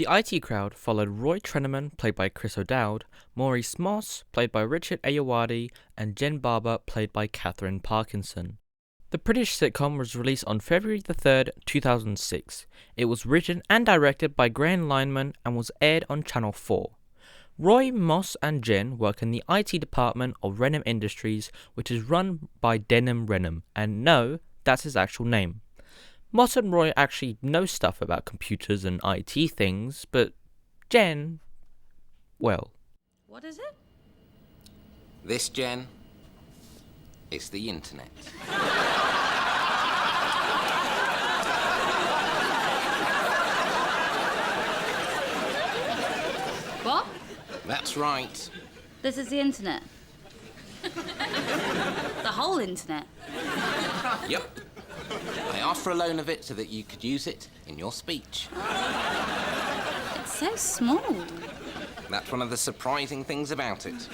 The IT crowd followed Roy Treneman, played by Chris O'Dowd, Maurice Moss, played by Richard Ayoade, and Jen Barber, played by Catherine Parkinson. The British sitcom was released on February the 3rd, 2006. It was written and directed by Graham Lineman and was aired on Channel 4. Roy, Moss and Jen work in the IT department of Renham Industries, which is run by Denham Renham, and no, that's his actual name. Moss and Roy actually know stuff about computers and IT things, but Jen, well. What is it? This, Jen, is the internet. What? That's right. This is the internet. The whole internet. Yep. I asked for a loan of it so that you could use it in your speech. It's so small. That's one of the surprising things about it.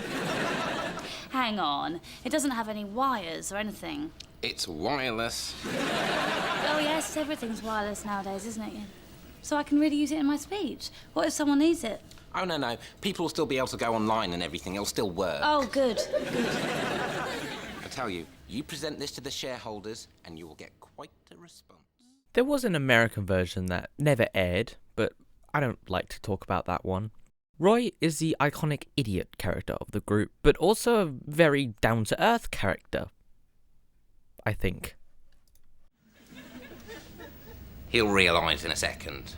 Hang on. It doesn't have any wires or anything. It's wireless. Oh, yes, everything's wireless nowadays, isn't it? So I can really use it in my speech. What if someone needs it? Oh, no. People will still be able to go online and everything. It'll still work. Oh, good. I tell you, you present this to the shareholders and you will get quite a response. There was an American version that never aired, but I don't like to talk about that one. Roy is the iconic idiot character of the group, but also a very down-to-earth character, I think. He'll realise in a second.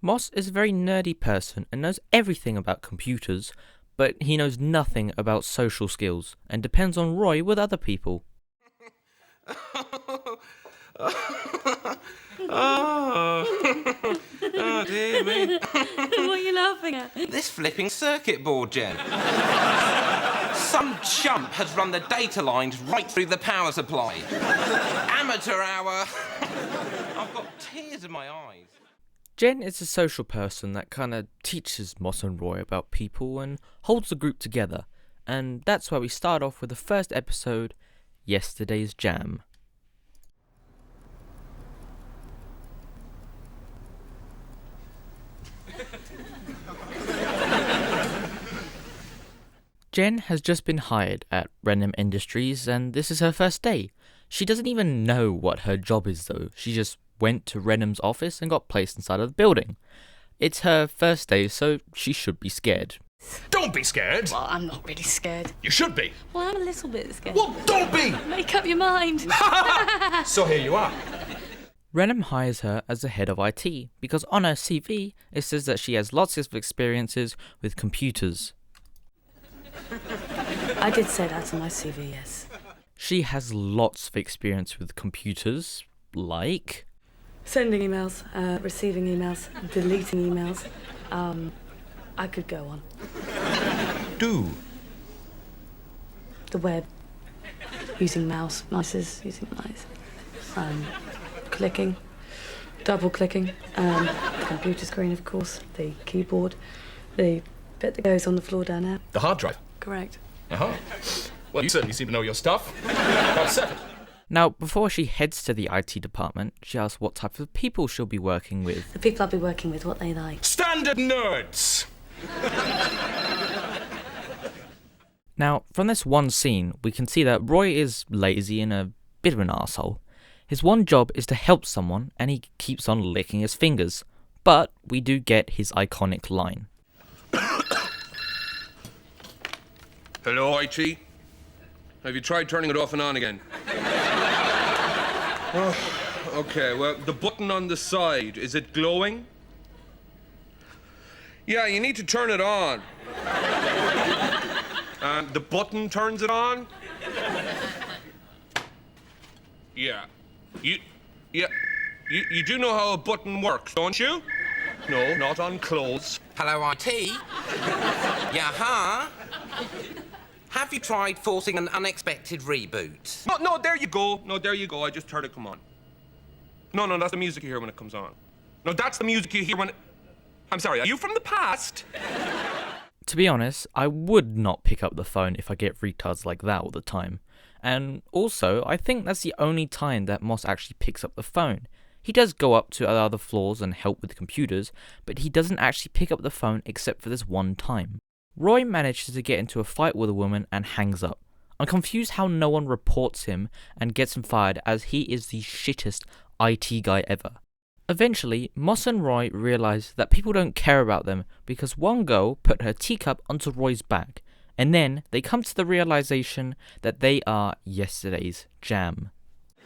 Moss is a very nerdy person and knows everything about computers, but he knows nothing about social skills and depends on Roy with other people. Oh, dear me. What are you laughing at? This flipping circuit board, Jen. Some chump has run the data lines right through the power supply. Amateur hour. I've got tears in my eyes. Jen is a social person that kind of teaches Moss and Roy about people and holds the group together, and that's why we start off with the first episode, Yesterday's Jam. Jen has just been hired at Renham Industries and this is her first day. She doesn't even know what her job is though. She just went to Renham's office and got placed inside of the building. It's her first day, so she should be scared. Don't be scared. Well, I'm not really scared. You should be. Well, I'm a little bit scared. Well, don't be. Make up your mind. So here you are. Renham hires her as the head of IT because on her CV it says that she has lots of experiences with computers. I did say that on my CV, yes. She has lots of experience with computers, like... Sending emails, receiving emails, deleting emails. I could go on. Do. The web, using mice, using mice. Clicking, double clicking, the computer screen, of course, the keyboard, the bit that goes on the floor down there. The hard drive. Correct. Uh-huh. Well, you certainly seem to know your stuff. About 7. Now, before she heads to the IT department, she asks what type of people she'll be working with. The people I'll be working with, what they like. Standard nerds. Now, from this one scene, we can see that Roy is lazy and a bit of an arsehole. His one job is to help someone, and he keeps on licking his fingers. But we do get his iconic line. Hello, IT? Have you tried turning it off and on again? Oh, okay, well, the button on the side, is it glowing? Yeah, you need to turn it on. And the button turns it on? Yeah. You do know how a button works, don't you? No, not on clothes. Hello, IT? Yeah, huh? Have you tried forcing an unexpected reboot? No, there you go. No, there you go. I just heard it come on. No, that's the music you hear when it comes on. No, that's the music you hear when... I'm sorry, are you from the past? To be honest, I would not pick up the phone if I get retards like that all the time. And also, I think that's the only time that Moss actually picks up the phone. He does go up to other floors and help with the computers, but he doesn't actually pick up the phone except for this one time. Roy manages to get into a fight with a woman and hangs up. I'm confused how no one reports him and gets him fired, as he is the shittest IT guy ever. Eventually, Moss and Roy realise that people don't care about them because one girl put her teacup onto Roy's back, and then they come to the realisation that they are yesterday's jam.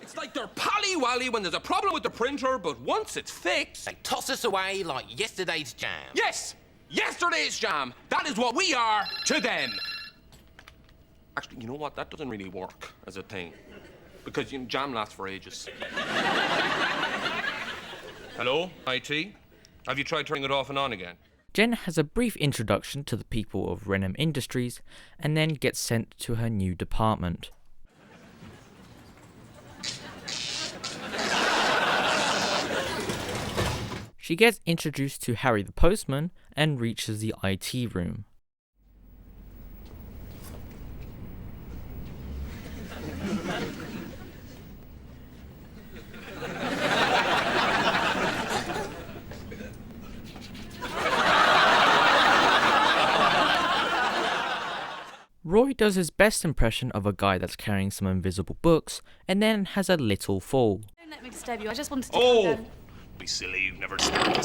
It's like they're pally-wally when there's a problem with the printer, but once it's fixed... They toss us away like yesterday's jam. Yes! Yesterday's jam! That is what we are to them! Actually, you know what? That doesn't really work as a thing. Because jam lasts for ages. Hello, IT? Have you tried turning it off and on again? Jen has a brief introduction to the people of Renham Industries and then gets sent to her new department. She gets introduced to Harry the postman and reaches the IT room. Roy does his best impression of a guy that's carrying some invisible books and then has a little fall. Don't let me disturb you. I just wanted to calm down. Be silly, you've never started.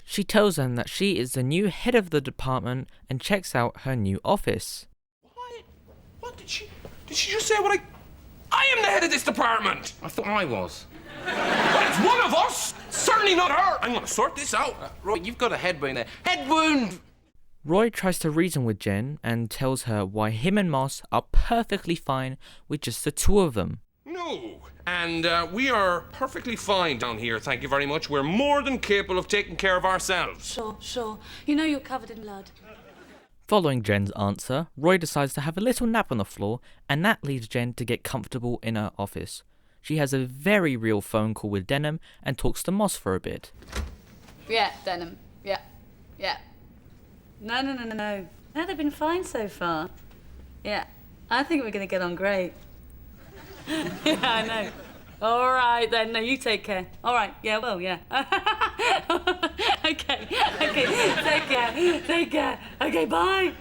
She tells them that she is the new head of the department and checks out her new office. What did she just say what I am the head of this department! I thought I was. Well, it's one of us! Certainly not her! I'm gonna sort this out. Roy, you've got a head wound there. Head wound! Roy tries to reason with Jen and tells her why him and Moss are perfectly fine with just the two of them. No, and we are perfectly fine down here, thank you very much. We're more than capable of taking care of ourselves. Sure. You know you're covered in blood. Following Jen's answer, Roy decides to have a little nap on the floor, and that leads Jen to get comfortable in her office. She has a very real phone call with Denham and talks to Moss for a bit. Yeah, Denham. Yeah. No. No, they've been fine so far. Yeah, I think we're going to get on great. Yeah, I know. All right, then. No, you take care. All right. Yeah, well, yeah. Okay. Take care. Okay, bye.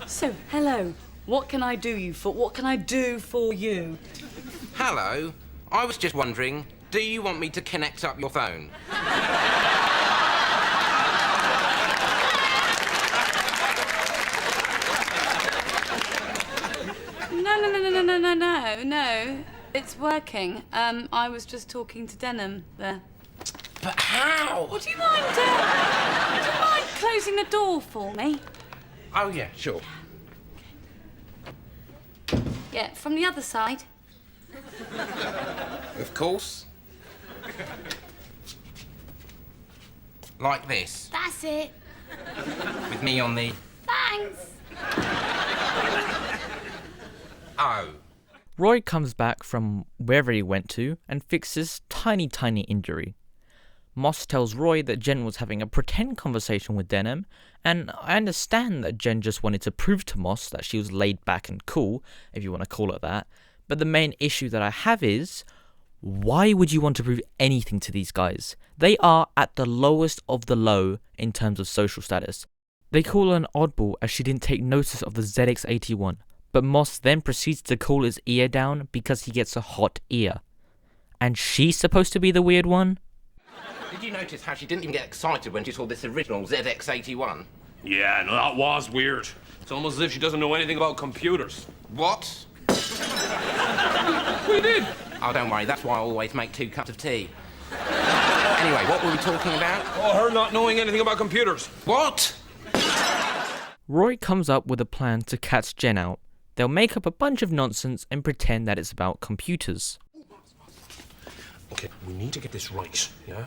So, hello. What can I do for you? Hello. I was just wondering, do you want me to connect up your phone? No. It's working. I was just talking to Denham there. But how? Would you mind closing the door for me? Oh, yeah, sure. Yeah, from the other side. Of course. Like this, That's it. with me on the... Thanks. Oh. Roy comes back from wherever he went to and fixes tiny injury. Moss tells Roy that Jen was having a pretend conversation with Denham, and I understand that Jen just wanted to prove to Moss that she was laid back and cool, if you want to call it that, but the main issue that I have is, why would you want to prove anything to these guys? They are at the lowest of the low in terms of social status. They call her an oddball as she didn't take notice of the ZX81, but Moss then proceeds to call his ear down because he gets a hot ear. And she's supposed to be the weird one? Did you notice how she didn't even get excited when she saw this original ZX81? Yeah, no, that was weird. It's almost as if she doesn't know anything about computers. What? We did. Oh, don't worry, that's why I always make 2 cups of tea. Anyway, what were we talking about? Oh, her not knowing anything about computers. What? Roy comes up with a plan to catch Jen out. They'll make up a bunch of nonsense and pretend that it's about computers. Okay, we need to get this right, yeah?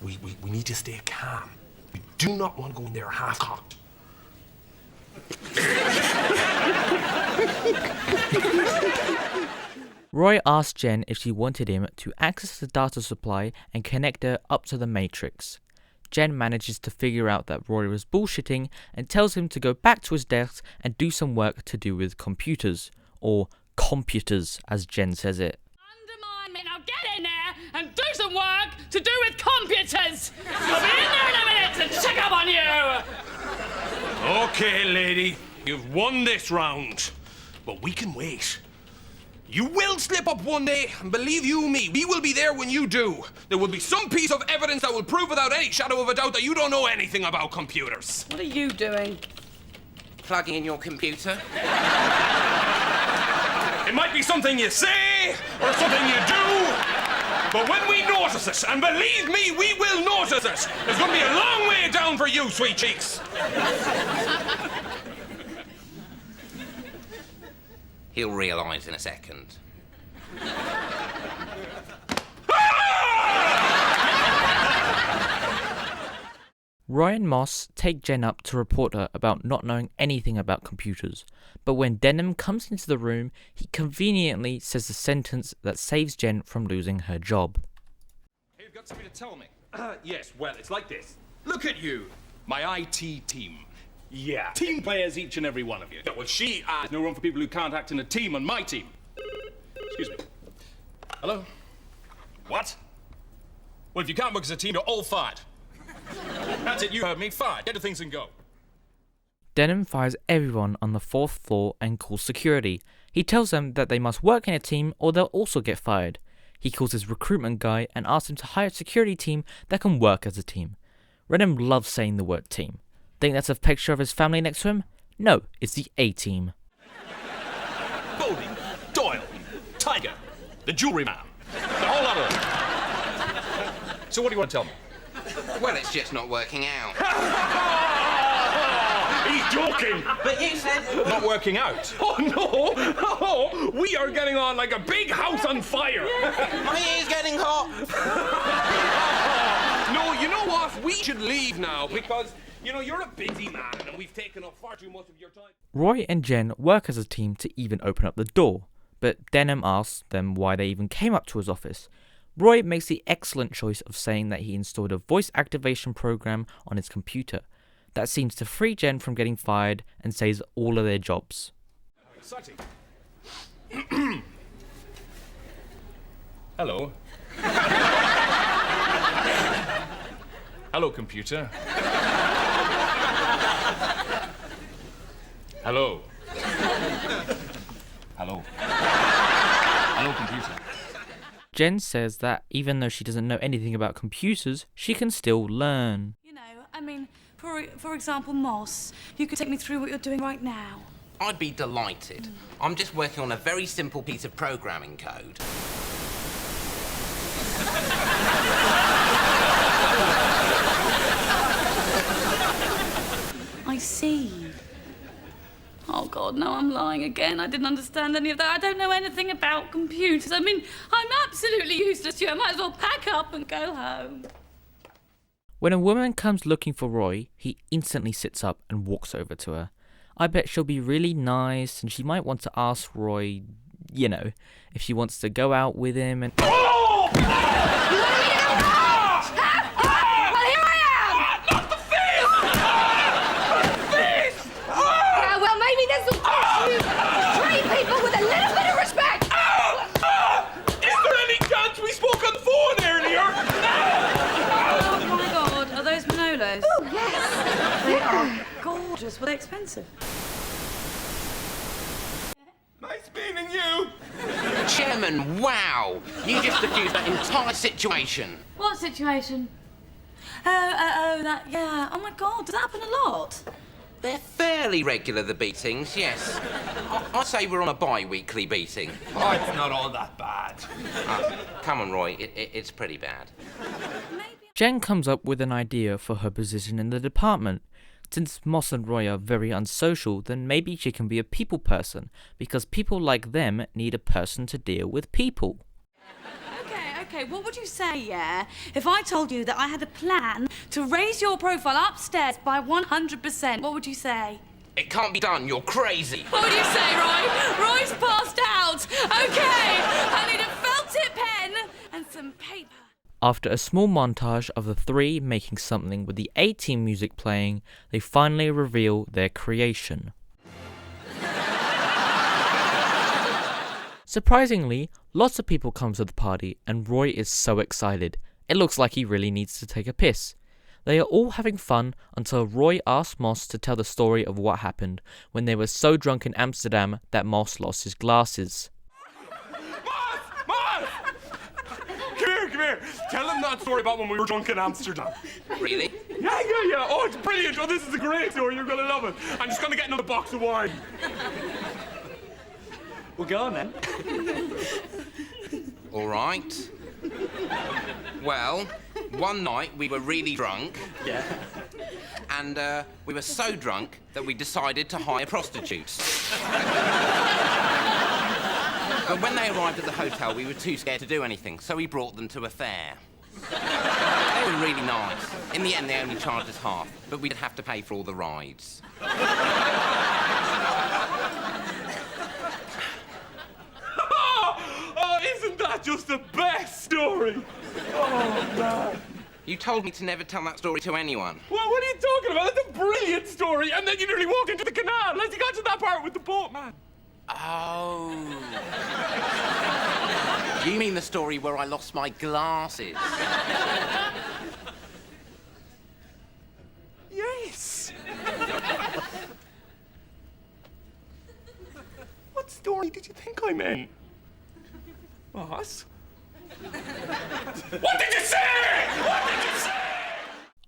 We need to stay calm. We do not want to go in there half-cocked. Roy asks Jen if she wanted him to access the data supply and connect her up to the Matrix. Jen manages to figure out that Roy was bullshitting and tells him to go back to his desk and do some work to do with computers, or computers as Jen says it. Undermine me, now get in there and do some work to do with computers! I'll be in there in a minute to check up on you! Okay, lady, you've won this round, but we can wait. You will slip up one day, and believe you me, we will be there when you do. There will be some piece of evidence that will prove without any shadow of a doubt that you don't know anything about computers. What are you doing? Plugging in your computer. It might be something you say, or something you do, but when we notice it, and believe me, we will notice it, it's going to be a long way down for you, sweet cheeks. He'll realise in a second. Roy and Moss take Jen up to report her about not knowing anything about computers, but when Denham comes into the room, he conveniently says the sentence that saves Jen from losing her job. Hey, you've got something to tell me. Yes, well, it's like this. Look at you, my IT team. Yeah. Team players, each and every one of you. Yeah, well, There's no room for people who can't act in a team on my team. Excuse me. Hello? What? Well, if you can't work as a team, you're all fired. That's it, you heard me. Fired. Get to things and go. Denham fires everyone on the 4th floor and calls security. He tells them that they must work in a team or they'll also get fired. He calls his recruitment guy and asks him to hire a security team that can work as a team. Denham loves saying the word team. Think that's a picture of his family next to him? No, it's the A-team. Goldie, Doyle, Tiger, the jewelry man, the whole lot of them. So what do you want to tell me? Well, it's just not working out. He's joking! But you said... Not working out. Oh, no! Oh, we are getting on like a big house on fire! My ear's getting hot. No, you know what? We should leave now, because, you know, you're a busy man, and we've taken up far too much of your time. Roy and Jen work as a team to even open up the door, but Denham asks them why they even came up to his office. Roy makes the excellent choice of saying that he installed a voice activation program on his computer. That seems to free Jen from getting fired and saves all of their jobs. Exciting. Hello. Hello, computer. Hello. Hello. Hello, computer. Jen says that even though she doesn't know anything about computers, she can still learn. You know, I mean, for example, Moss, you could take me through what you're doing right now. I'd be delighted. I'm just working on a very simple piece of programming code. I see. Oh, God, no, I'm lying again. I didn't understand any of that. I don't know anything about computers. I mean, I'm absolutely useless to you. I might as well pack up and go home. When a woman comes looking for Roy, he instantly sits up and walks over to her. I bet she'll be really nice and she might want to ask Roy, you know, if she wants to go out with him and... Oh, yes. They are gorgeous. Were they expensive? Nice meeting you! Chairman, wow! You just diffused that entire situation. What situation? That, yeah. Oh, my God, does that happen a lot? They're fairly regular, the beatings, yes. I'd say we're on a bi-weekly beating. Oh, it's not all that bad. Come on, Roy, it's pretty bad. Maybe. Jen comes up with an idea for her position in the department. Since Moss and Roy are very unsocial, then maybe she can be a people person, because people like them need a person to deal with people. Okay, what would you say, yeah, if I told you that I had a plan to raise your profile upstairs by 100%? What would you say? It can't be done, you're crazy. What would you say, Roy? Roy's passed out. Okay, I need a felt tip pen and some paper. After a small montage of the three making something with the A-Team music playing, they finally reveal their creation. Surprisingly, lots of people come to the party and Roy is so excited. It looks like he really needs to take a piss. They are all having fun until Roy asks Moss to tell the story of what happened when they were so drunk in Amsterdam that Moss lost his glasses. Moss! Come here. Tell him that story about when we were drunk in Amsterdam. Really? Yeah. Oh, it's brilliant. Oh, this is a great story. You're gonna love it. I'm just gonna get another box of wine. Well, go on then. All right. Well, one night we were really drunk. Yeah. And we were so drunk that we decided to hire prostitutes. But when they arrived at the hotel, we were too scared to do anything, so we brought them to a fair. They were really nice. In the end, they only charged us half, but we'd have to pay for all the rides. Oh, isn't that just the best story? Oh, man. You told me to never tell that story to anyone. Well, what are you talking about? That's a brilliant story. And then you nearly walked into the canal as you got to that part with the boat, man. Oh. You mean the story where I lost my glasses? Yes. What story did you think I meant? Moss? What did you say? What did you say?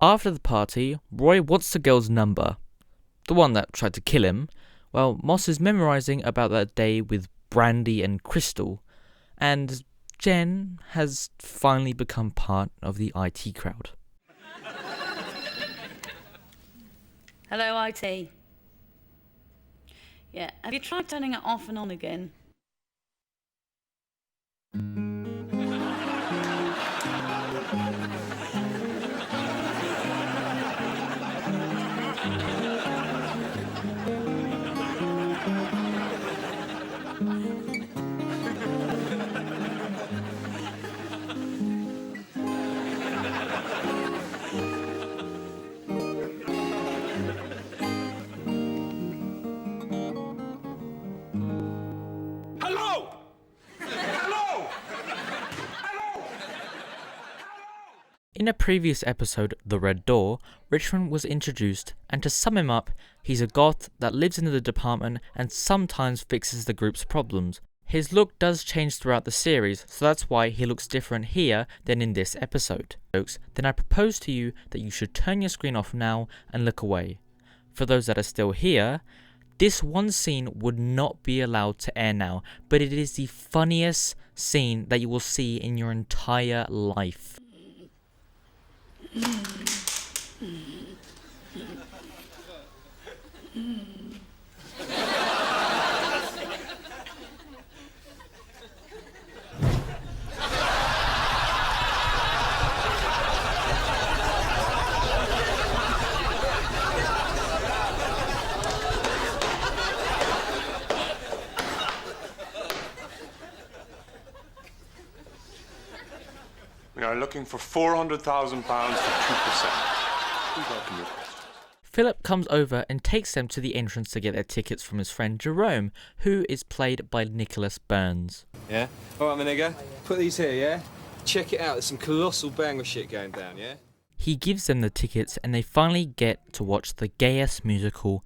After the party, Roy wants the girl's number. The one that tried to kill him. Well, Moss is memorizing about that day with Brandy and Crystal. And Jen has finally become part of the IT crowd. Hello, IT. Yeah, have you tried turning it off and on again? In a previous episode, The Red Door, Richmond was introduced, and to sum him up, he's a goth that lives in the department and sometimes fixes the group's problems. His look does change throughout the series, so that's why he looks different here than in this episode. Folks, then I propose to you that you should turn your screen off now and look away. For those that are still here, this one scene would not be allowed to air now, but it is the funniest scene that you will see in your entire life. We are looking for £400,000 for 2%. Please welcome your questions. Philip comes over and takes them to the entrance to get their tickets from his friend Jerome, who is played by Nicholas Burns. Yeah? Alright, my nigga. Put these here, yeah? Check it out. There's some colossal banger shit going down, yeah? He gives them the tickets and they finally get to watch the gayest musical